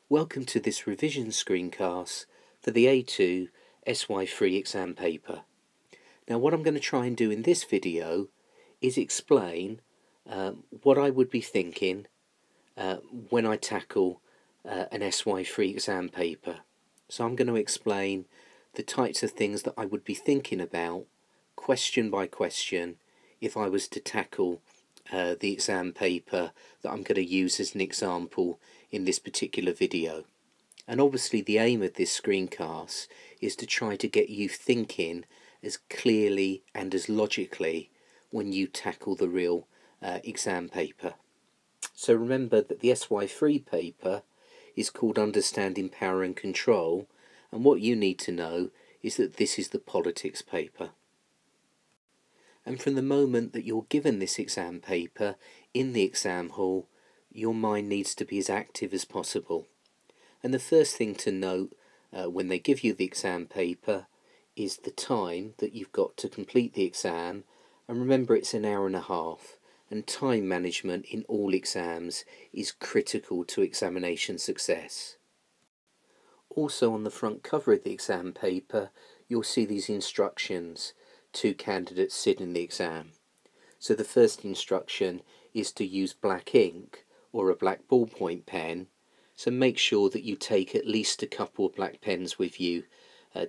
Welcome to this revision screencast for the A2 SY3 exam paper. Now what I'm going to try and do in this video is explain what I would be thinking when I tackle an SY3 exam paper. So I'm going to explain the types of things that I would be thinking about question by question if I was to tackle the exam paper that I'm going to use as an example in this particular video. And obviously the aim of this screencast is to try to get you thinking as clearly and as logically when you tackle the real exam paper. So remember that the SY3 paper is called Understanding Power and Control, and what you need to know is that this is the politics paper. And from the moment that you're given this exam paper in the exam hall, your mind needs to be as active as possible. And the first thing to note when they give you the exam paper is the time that you've got to complete the exam. And remember, it's an hour and a half, and time management in all exams is critical to examination success. Also on the front cover of the exam paper, you'll see these instructions to candidates sitting the exam. So the first instruction is to use black ink or a black ballpoint pen, so make sure that you take at least a couple of black pens with you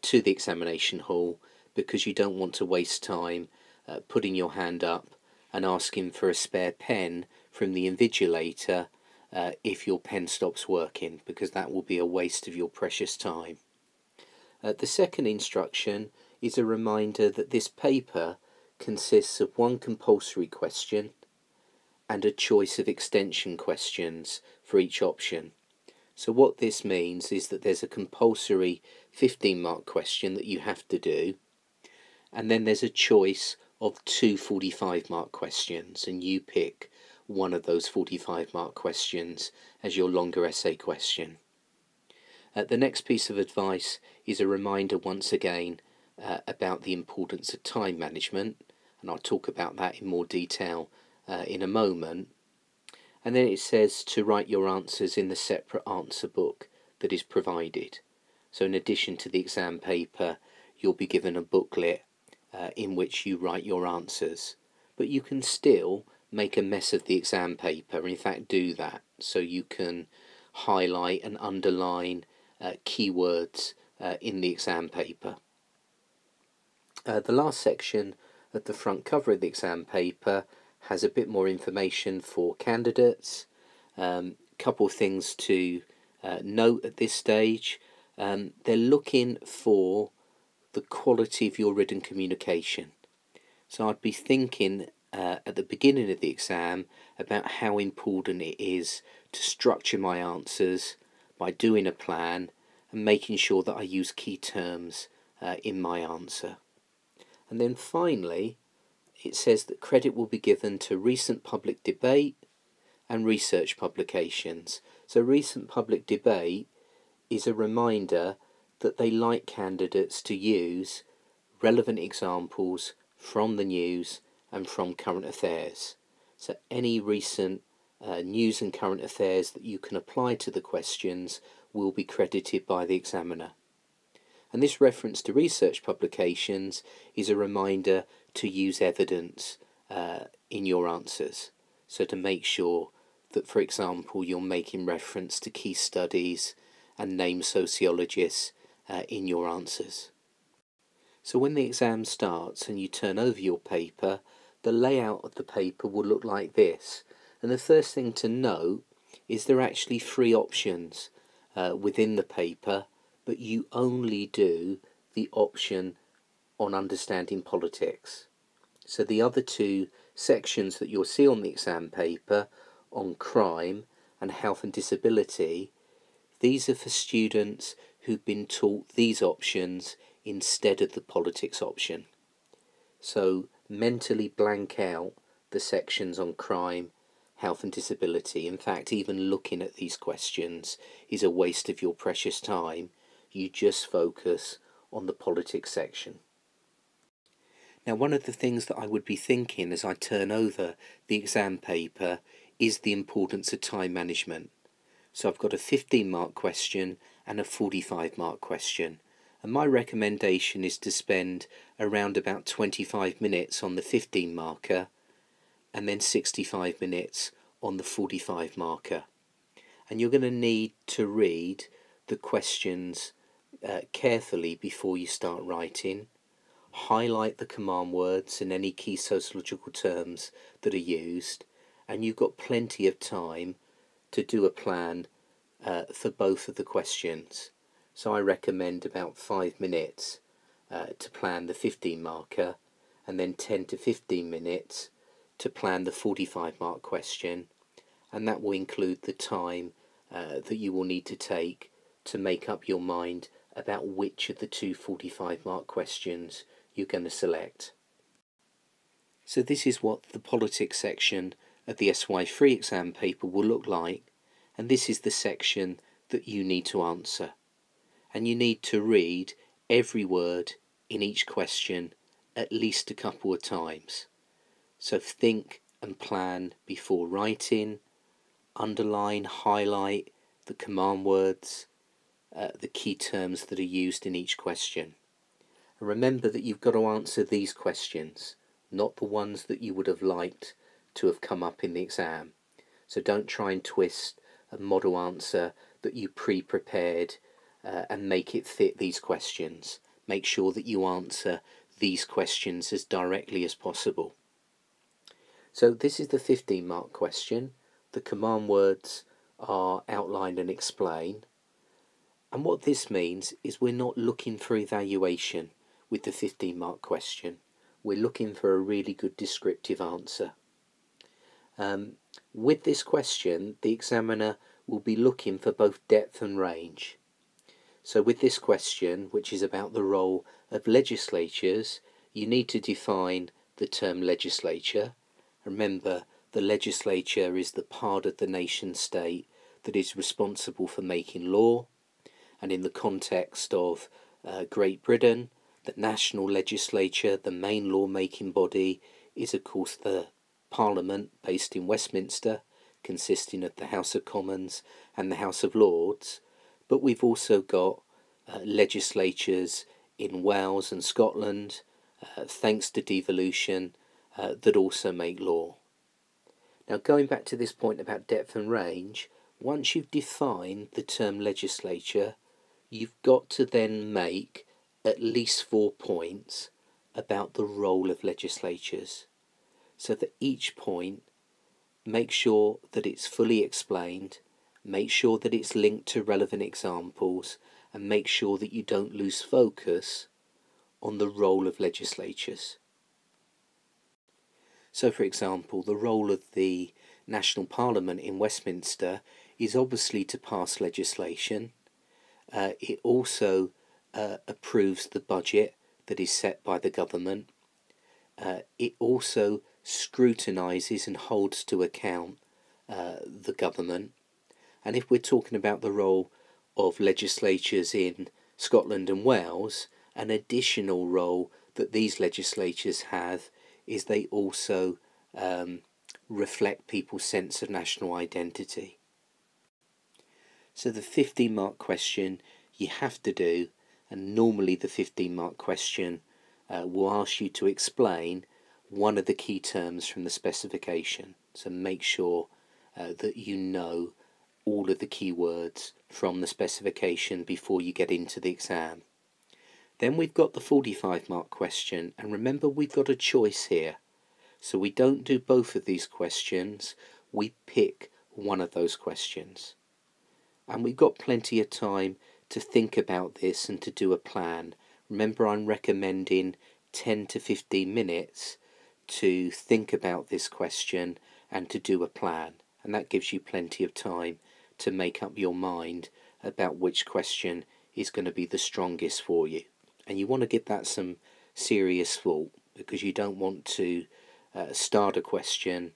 to the examination hall, because you don't want to waste time putting your hand up and asking for a spare pen from the invigilator if your pen stops working, because that will be a waste of your precious time. The second instruction is a reminder that this paper consists of one compulsory question and a choice of extension questions for each option. So what this means is that there's a compulsory 15-mark question that you have to do, and then there's a choice of two 45-mark questions, and you pick one of those 45-mark questions as your longer essay question. The next piece of advice is a reminder once again about the importance of time management, and I'll talk about that in more detail in a moment. And then it says to write your answers in the separate answer book that is provided. So in addition to the exam paper, you'll be given a booklet in which you write your answers. But you can still make a mess of the exam paper, in fact do that, so you can highlight and underline keywords in the exam paper. The last section at the front cover of the exam paper has a bit more information for candidates. Couple things to note at this stage. They're looking for the quality of your written communication. So I'd be thinking at the beginning of the exam about how important it is to structure my answers by doing a plan and making sure that I use key terms in my answer. And then finally, it says that credit will be given to recent public debate and research publications. So recent public debate is a reminder that they like candidates to use relevant examples from the news and from current affairs. So any recent news and current affairs that you can apply to the questions will be credited by the examiner. And this reference to research publications is a reminder to use evidence in your answers. So to make sure that, for example, you're making reference to key studies and name sociologists in your answers. So when the exam starts and you turn over your paper, the layout of the paper will look like this. And the first thing to note is there are actually three options within the paper, but you only do the option on understanding politics. So the other two sections that you'll see on the exam paper on crime and health and disability, these are for students who've been taught these options instead of the politics option. So mentally blank out the sections on crime, health and disability. In fact, even looking at these questions is a waste of your precious time. You just focus on the politics section. Now, one of the things that I would be thinking as I turn over the exam paper is the importance of time management. So I've got a 15-mark question and a 45-mark question. And my recommendation is to spend around about 25 minutes on the 15 marker and then 65 minutes on the 45 marker. And you're going to need to read the questions carefully before you start writing. Highlight the command words and any key sociological terms that are used, and you've got plenty of time to do a plan for both of the questions. So I recommend about 5 minutes to plan the 15 marker and then 10 to 15 minutes to plan the 45 mark question, and that will include the time that you will need to take to make up your mind about which of the two 45 mark questions you're going to select. So this is what the politics section of the SY3 exam paper will look like, and this is the section that you need to answer. And you need to read every word in each question at least a couple of times. So think and plan before writing, underline, highlight the command words, the key terms that are used in each question. And remember that you've got to answer these questions, not the ones that you would have liked to have come up in the exam. So don't try and twist a model answer that you pre-prepared and make it fit these questions. Make sure that you answer these questions as directly as possible. So this is the 15 mark question. The command words are outlined and explained. And what this means is we're not looking for evaluation with the 15 mark question. We're looking for a really good descriptive answer. With this question, the examiner will be looking for both depth and range. So with this question, which is about the role of legislatures, you need to define the term legislature. Remember, the legislature is the part of the nation state that is responsible for making law. And in the context of Great Britain, the national legislature, the main law-making body, is of course the Parliament based in Westminster, consisting of the House of Commons and the House of Lords. But we've also got legislatures in Wales and Scotland, thanks to devolution, that also make law. Now, going back to this point about depth and range, once you've defined the term legislature, you've got to then make at least 4 points about the role of legislatures, so that each point, make sure that it's fully explained, make sure that it's linked to relevant examples, and make sure that you don't lose focus on the role of legislatures. So, for example, the role of the National Parliament in Westminster is obviously to pass legislation. It also approves the budget that is set by the government. It also scrutinises and holds to account the government. And if we're talking about the role of legislatures in Scotland and Wales, an additional role that these legislatures have is they also reflect people's sense of national identity. So the 15 mark question you have to do, and normally the 15 mark question will ask you to explain one of the key terms from the specification. So make sure that you know all of the key words from the specification before you get into the exam. Then we've got the 45 mark question, and remember we've got a choice here. So we don't do both of these questions, we pick one of those questions. And we've got plenty of time to think about this and to do a plan. Remember, I'm recommending 10 to 15 minutes to think about this question and to do a plan. And that gives you plenty of time to make up your mind about which question is going to be the strongest for you. And you want to give that some serious thought, because you don't want to start a question,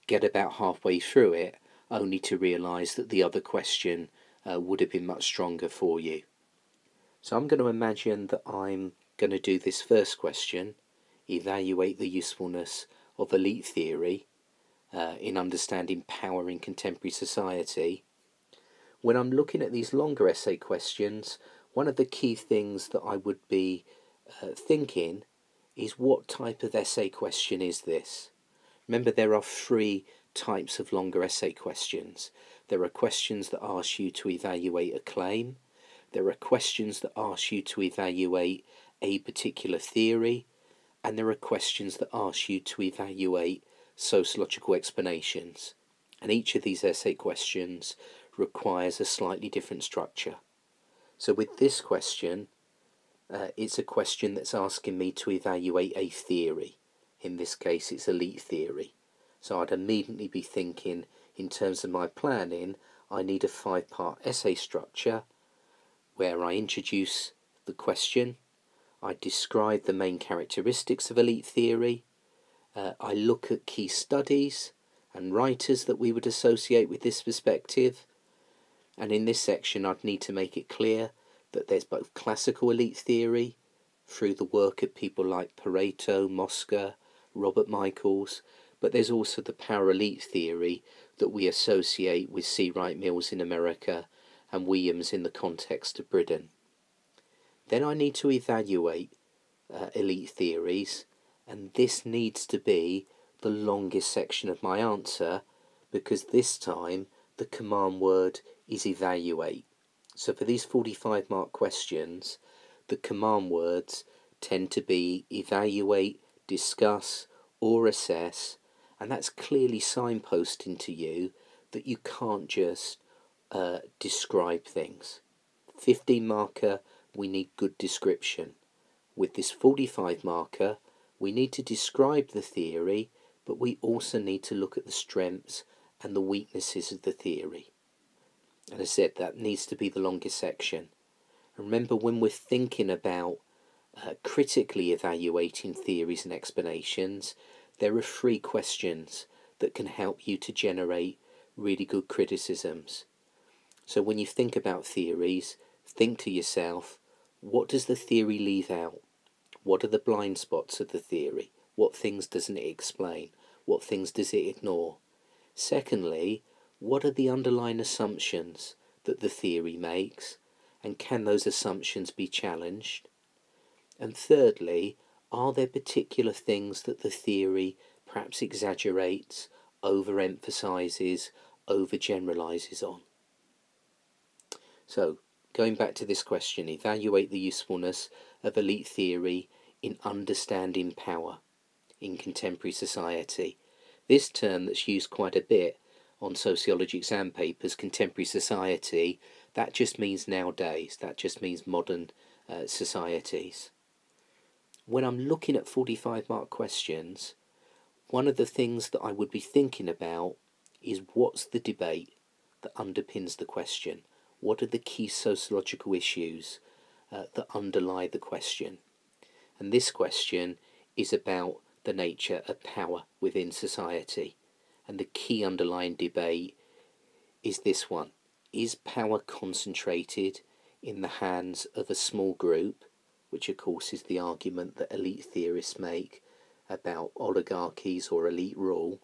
get about halfway through it, only to realise that the other question would have been much stronger for you. So I'm going to imagine that I'm going to do this first question, evaluate the usefulness of elite theory in understanding power in contemporary society. when I'm looking at these longer essay questions, one of the key things that I would be thinking is, what type of essay question is this? Remember, there are three types of longer essay questions. There are questions that ask you to evaluate a claim. There are questions that ask you to evaluate a particular theory. And there are questions that ask you to evaluate sociological explanations. And each of these essay questions requires a slightly different structure. So with this question, it's a question that's asking me to evaluate a theory. In this case, it's elite theory. So I'd immediately be thinking, in terms of my planning, I need a 5-part essay structure where I introduce the question, I describe the main characteristics of elite theory, I look at key studies and writers that we would associate with this perspective, and in this section I'd need to make it clear that there's both classical elite theory through the work of people like Pareto, Mosca, Robert Michaels, but there's also the power elite theory that we associate with C. Wright Mills in America and Williams in the context of Britain. Then I need to evaluate elite theories, and this needs to be the longest section of my answer, because this time the command word is evaluate. So for these 45-mark questions, the command words tend to be evaluate, discuss, or assess, and that's clearly signposting to you that you can't just describe things. 15-marker, we need good description. With this 45-marker, we need to describe the theory, but we also need to look at the strengths and the weaknesses of the theory. And as I said, that needs to be the longest section. And remember, when we're thinking about critically evaluating theories and explanations, there are 3 questions that can help you to generate really good criticisms. So when you think about theories, think to yourself, what does the theory leave out? What are the blind spots of the theory? What things doesn't it explain? What things does it ignore? Secondly, what are the underlying assumptions that the theory makes, and can those assumptions be challenged? And thirdly, are there particular things that the theory perhaps exaggerates, overemphasizes, overgeneralizes on? So, going back to this question, evaluate the usefulness of elite theory in understanding power in contemporary society. This term that's used quite a bit on sociology exam papers, contemporary society, that just means nowadays, that just means modern societies. When I'm looking at 45-mark questions, one of the things that I would be thinking about is, what's the debate that underpins the question? What are the key sociological issues that underlie the question? And this question is about the nature of power within society. And the key underlying debate is this one. Is power concentrated in the hands of a small group, which of course is the argument that elite theorists make about oligarchies or elite rule,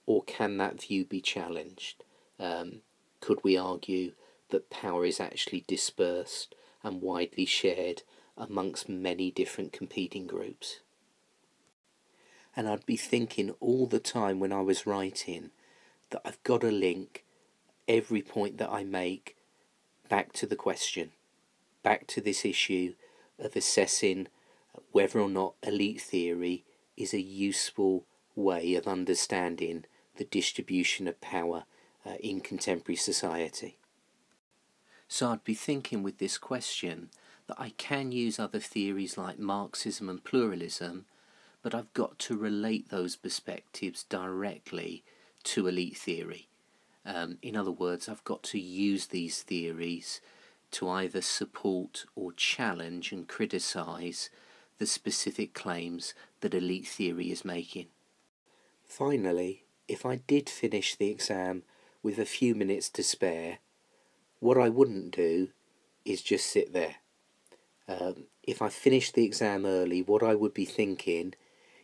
or can that view be challenged? Could we argue that power is actually dispersed and widely shared amongst many different competing groups? And I'd be thinking all the time when I was writing that I've got to link every point that I make back to the question, back to this issue of assessing whether or not elite theory is a useful way of understanding the distribution of power in contemporary society. So I'd be thinking with this question that I can use other theories like Marxism and pluralism, but I've got to relate those perspectives directly to elite theory. In other words, I've got to use these theories to either support or challenge and criticise the specific claims that elite theory is making. Finally, if I did finish the exam with a few minutes to spare, what I wouldn't do is just sit there. If I finished the exam early, what I would be thinking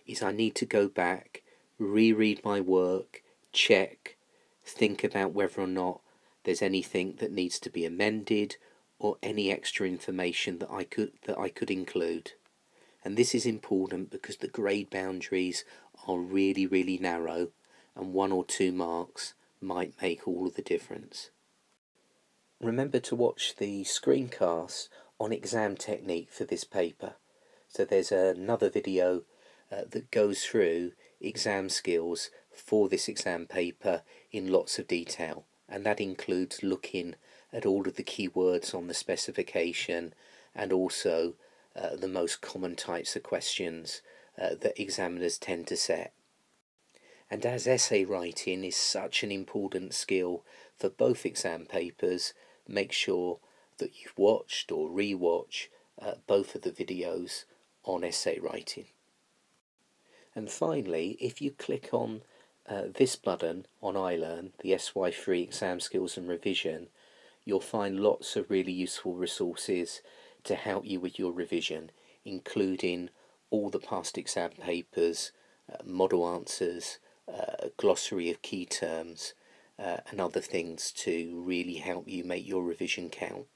is I need to go back, reread my work, check, think about whether or not there's anything that needs to be amended or any extra information that I could include. And this is important because the grade boundaries are really narrow, and 1 or 2 marks might make all of the difference. Remember to watch the screencast on exam technique for this paper. So there's another video that goes through exam skills for this exam paper in lots of detail, and that includes looking at all of the keywords on the specification and also the most common types of questions that examiners tend to set. And as essay writing is such an important skill for both exam papers, make sure that you've watched or re-watch both of the videos on essay writing. And finally, if you click on this button on iLearn, the SY3 Exam Skills and Revision, you'll find lots of really useful resources to help you with your revision, including all the past exam papers, model answers, glossary of key terms, and other things to really help you make your revision count.